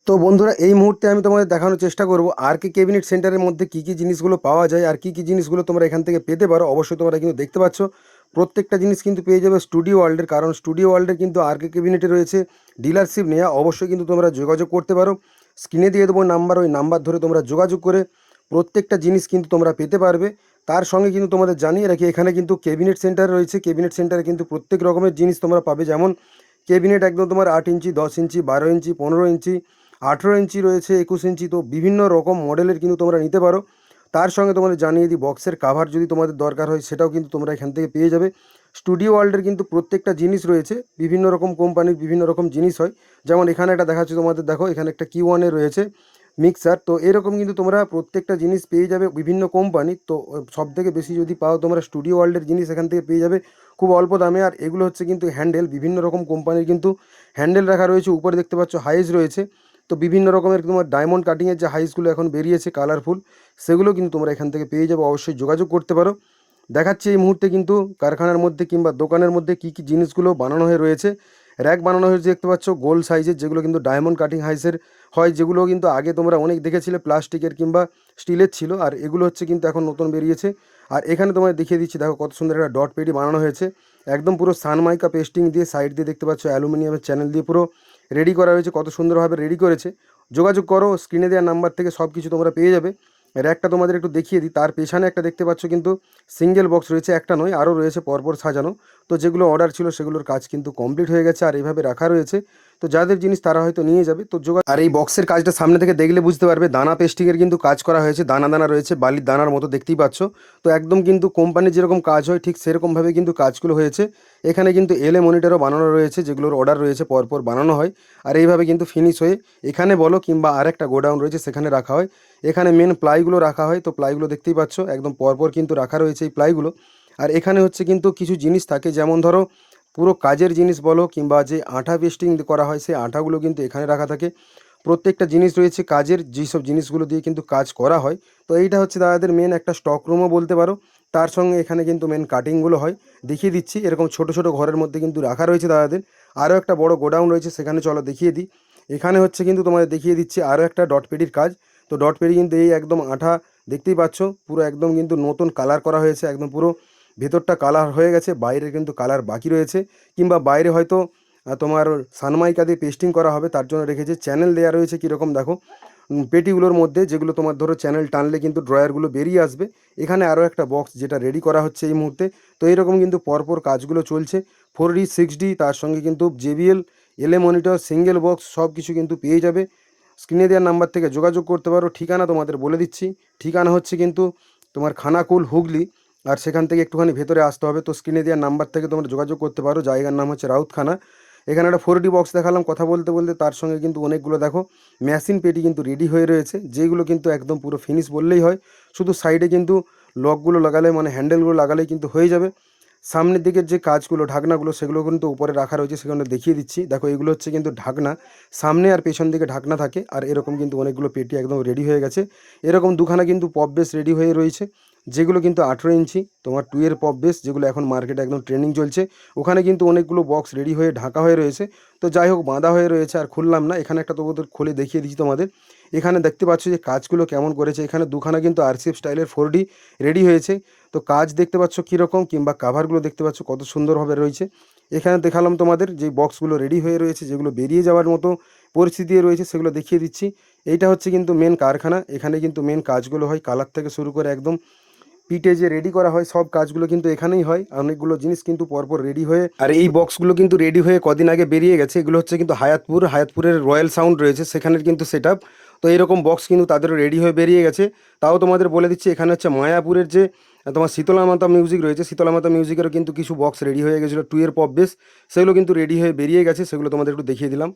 তো বন্ধুরা এই মুহূর্তে আমি তোমাদের দেখানোর চেষ্টা করব আর কে ক্যাবিনেট সেন্টারের মধ্যে কী কী জিনিসগুলো পাওয়া যায় আর কী কী জিনিসগুলো তোমরা এখান থেকে পেতে পারো। অবশ্যই তোমরা কিন্তু দেখতে পাচ্ছ প্রত্যেকটা জিনিস কিন্তু পেয়ে যাবে স্টুডিও ওয়ার্ল্ডের, কারণ স্টুডিও ওয়ার্ল্ডের কিন্তু আর কে ক্যাবিনেটে রয়েছে ডিলারশিপ নেওয়া। অবশ্যই কিন্তু তোমরা যোগাযোগ করতে পারো, স্ক্রিনে দিয়ে দেবো নাম্বার, ওই নাম্বার ধরে তোমরা যোগাযোগ করে প্রত্যেকটা জিনিস কিন্তু তোমরা পেতে পারবে। তার সঙ্গে কিন্তু তোমাদের জানিয়ে রাখি এখানে কিন্তু ক্যাবিনেট সেন্টার রয়েছে, ক্যাবিনেট সেন্টারে কিন্তু প্রত্যেক রকমের জিনিস তোমরা পাবে, যেমন ক্যাবিনেট একদম তোমার 8 ইঞ্চি, 10 ইঞ্চি, 12 ইঞ্চি, 15 ইঞ্চি, 18 ইঞ্চি রয়েছে, 21 ইঞ্চি, তো বিভিন্ন রকম মডেলের কিন্তু তোমরা নিতে পারো। তার সঙ্গে তোমাদের জানিয়ে দিই বক্সের কাভার যদি তোমাদের দরকার হয় সেটাও কিন্তু তোমরা এখান থেকে পেয়ে যাবে। স্টুডিও ওয়ার্ল্ডের কিন্তু প্রত্যেকটা জিনিস রয়েছে, বিভিন্ন রকম কোম্পানির বিভিন্ন রকম জিনিস হয়। যেমন এখানে একটা দেখাচ্ছি তোমাদের, দেখো এখানে একটা Q1 রয়েছে মিক্সার, তো এরকম কিন্তু তোমরা প্রত্যেকটা জিনিস পেয়ে যাবে বিভিন্ন কোম্পানি। তো সব থেকে বেশি যদি পাও তোমরা স্টুডিও ওয়ার্ল্ডের জিনিস এখান থেকে পেয়ে যাবে খুব অল্প দামে। আর এগুলো হচ্ছে কিন্তু হ্যান্ডেল, বিভিন্ন রকম কোম্পানির কিন্তু হ্যান্ডেল রাখা রয়েছে। উপরে দেখতে পাচ্ছ হাইস রয়েছে, তো বিভিন্ন রকমের তোমার ডায়মন্ড কাটিংয়ের যে হাইসগুলো এখন বেরিয়েছে কালারফুল, সেগুলো কিন্তু তোমরা এখান থেকে পেয়ে যাবে। অবশ্যই যোগাযোগ করতে পারো। দেখাচ্ছি এই মুহূর্তে কিন্তু কারখানার মধ্যে কিংবা দোকানের মধ্যে কী কী জিনিসগুলো বানানো হয়ে রয়েছে। র্যাক বানানো হয়েছে দেখতে পাচ্ছ গোল সাইজের, যেগুলো কিন্তু ডায়মন্ড কাটিং হাইসের হয়, যেগুলো কিন্তু আগে তোমরা অনেক দেখেছিলে প্লাস্টিকের কিংবা স্টিলের ছিল, আর এগুলো হচ্ছে কিন্তু এখন নতুন বেরিয়েছে। আর এখানে তোমায় দেখিয়ে দিচ্ছি, দেখো কত সুন্দর একটা ডট পেডি বানানো হয়েছে, একদম পুরো সানমাইকা পেস্টিং দিয়ে, সাইড দিয়ে দেখতে পাচ্ছ অ্যালুমিনিয়ামের চ্যানেল দিয়ে পুরো রেডি করা হয়েছে, কত সুন্দরভাবে রেডি করেছে। যোগাযোগ করো, স্ক্রিনে দেওয়ার নাম্বার থেকে সব কিছু তোমরা পেয়ে যাবে। র্যাকটা তোমাদের একটু দেখিয়ে দিই, তার পেছনে একটা দেখতে পাচ্ছ কিন্তু সিঙ্গেল বক্স রয়েছে, একটা নয় আরও রয়েছে পরপর সাজানো। তো যেগুলো অর্ডার ছিল সেগুলোর কাজ কিন্তু কমপ্লিট হয়ে গেছে আর এইভাবে রাখা রয়েছে। তো যাদের জিনিস তারা হয়তো নিয়ে যাবে। তো আর এই বক্সের কাজটা সামনে থেকে দেখলে বুঝতে পারবে দানা পেস্টিংয়ের কিন্তু কাজ করা হয়েছে, দানা দানা রয়েছে, বালির দানার মতো দেখতেই পাচ্ছ। তো একদম কিন্তু কোম্পানির যেরকম কাজ হয় ঠিক সেরকমভাবে কিন্তু কাজগুলো হয়েছে। এখানে কিন্তু এলএ মনিটরও বানানো রয়েছে, যেগুলোর অর্ডার রয়েছে পরপর বানানো হয়, আর এইভাবে কিন্তু ফিনিশ হয়ে এখানে বলো কিংবা আর একটা গোডাউন রয়েছে সেখানে রাখা হয়। এখানে মেন প্লাইগুলো রাখা হয়, তো প্লাইগুলো দেখতেই পাচ্ছ একদম পরপর কিন্তু রাখা রয়েছে এই প্লাইগুলো। আর এখানে হচ্ছে কিন্তু কিছু জিনিস থাকে, যেমন ধরো পুরো কাজের জিনিস বলো কিংবা যে আঠা পেস্টিং করা হয় সেই আঠাগুলো কিন্তু এখানে রাখা থাকে। প্রত্যেকটা জিনিস রয়েছে কাজের, যেসব জিনিসগুলো দিয়ে কিন্তু কাজ করা হয়। তো এইটা হচ্ছে দাদাদের মেন একটা স্টক রুমও বলতে পারো। তার সঙ্গে এখানে কিন্তু মেন কাটিংগুলো হয়, দেখিয়ে দিচ্ছি এরকম ছোট ছোট ঘরের মধ্যে কিন্তু রাখা রয়েছে দাদাদের। আরও একটা বড় গোডাউন রয়েছে, সেখানে চলো দেখিয়ে দিই। এখানে হচ্ছে কিন্তু তোমাদের দেখিয়ে দিচ্ছি আরও একটা ডট পেডির কাজ। তো ডট পেডি কিন্তু এই একদম আঠা দেখতেই পাচ্ছ, পুরো একদম কিন্তু নতুন কালার করা হয়েছে, একদম পুরো ভেতরটা কালার হয়ে গেছে, বাইরে কিন্তু কালার বাকি রয়েছে। কিংবা বাইরে হয়তো তোমার সানমাইকা দিয়ে পেস্টিং করা হবে, তার জন্য রেখেছে। চ্যানেল দেওয়া রয়েছে কীরকম দেখো পেটিগুলোর মধ্যে, যেগুলো তোমার ধরো চ্যানেল টানলে কিন্তু ড্রয়ারগুলো বেরিয়ে আসবে। এখানে আরও একটা বক্স যেটা রেডি করা হচ্ছে এই মুহূর্তে। তো এইরকম কিন্তু পরপর কাজগুলো চলছে, 4D 6D, তার সঙ্গে কিন্তু JBL LA monitor single box সব কিছু কিন্তু পেয়ে যাবে। স্ক্রিনে দেওয়ার নাম্বার থেকে যোগাযোগ করতে পারো। ঠিকানা তোমাদের বলে দিচ্ছি, ঠিকানা হচ্ছে কিন্তু তোমার খানাকুল হুগলি, আর সেখান থেকে একটুখানি ভেতরে আসতে হবে। তো স্ক্রিনে দেওয়ার নাম্বার থেকে তোমরা যোগাযোগ করতে পারো। জায়গার নাম হচ্ছে রাউতখানা। এখানে একটা 4D বক্স দেখালাম কথা বলতে বলতে, তার সঙ্গে কিন্তু অনেকগুলো দেখো মেশিন পেটি কিন্তু রেডি হয়ে রয়েছে, যেগুলো কিন্তু একদম পুরো ফিনিশ বললেই হয়। শুধু সাইডে কিন্তু লকগুলো লাগালে মানে হ্যান্ডেলগুলো লাগালেই কিন্তু হয়ে যাবে। সামনের দিকের যে কাজগুলো ঢাকনাগুলো সেগুলো কিন্তু উপরে রাখা রয়েছে, সেখানে দেখিয়ে দিচ্ছি। দেখো এগুলো হচ্ছে কিন্তু ঢাকনা, সামনে আর পেছন দিকে ঢাকনা থাকে। আর এরকম কিন্তু অনেকগুলো পেটি একদম রেডি হয়ে গেছে। এরকম দুখানা কিন্তু পপ বেস রেডি হয়ে রয়েছে, যেগুলো কিন্তু 18 ইঞ্চি তোমার 2 পপ বেস, যেগুলো এখন মার্কেটে একদম ট্রেন্ডিং চলছে। ওখানে কিন্তু অনেকগুলো বক্স রেডি হয়ে ঢাকা হয়ে রয়েছে। তো যাই হোক বাঁধা হয়ে রয়েছে আর খুললাম না, এখানে একটা তবু খুলে দেখিয়ে দিচ্ছি তোমাদের। এখানে দেখতে পাচ্ছ যে কাজগুলো কেমন করেছে। এখানে দুখানা কিন্তু RCF স্টাইলের 4D রেডি হয়েছে। তো কাজ দেখতে পাচ্ছ কীরকম, কিংবা কাভারগুলো দেখতে পাচ্ছ কত সুন্দরভাবে রয়েছে। এখানে দেখালাম তোমাদের যে বক্সগুলো রেডি হয়ে রয়েছে, যেগুলো বেরিয়ে যাওয়ার মতো পরিস্থিতি রয়েছে সেগুলো দেখিয়ে দিচ্ছি। এইটা হচ্ছে কিন্তু মেন কারখানা, এখানে কিন্তু মেন কাজগুলো হয়, কালার থেকে শুরু করে একদম পিঠে যে রেডি করা হয় সব কাজগুলো কিন্তু এখানেই হয়। অনেকগুলো জিনিস কিন্তু পরপর রেডি হয়ে, আর এই বক্সগুলো কিন্তু রেডি হয়ে কদিন আগে বেরিয়ে গেছে। এগুলো হচ্ছে কিন্তু হায়াতপুরের রয়্যাল সাউন্ড রয়েছে সেখানের কিন্তু সেটআপ। তো এরকম বক্স কিন্তু তাদেরও রেডি হয়ে বেরিয়ে গেছে। তাও তোমাদের বলে দিচ্ছি, এখানে হচ্ছে মায়াপুরের যে তোমার শীতলা মাতা মিউজিক রয়েছে, শীতলা মাতা মিউজিকেরও কিন্তু কিছু বক্স রেডি হয়ে গেছিলো 2 পপ বেস, সেগুলো কিন্তু রেডি হয়ে বেরিয়ে গেছে, সেগুলো তোমাদের একটু দেখিয়ে দিলাম।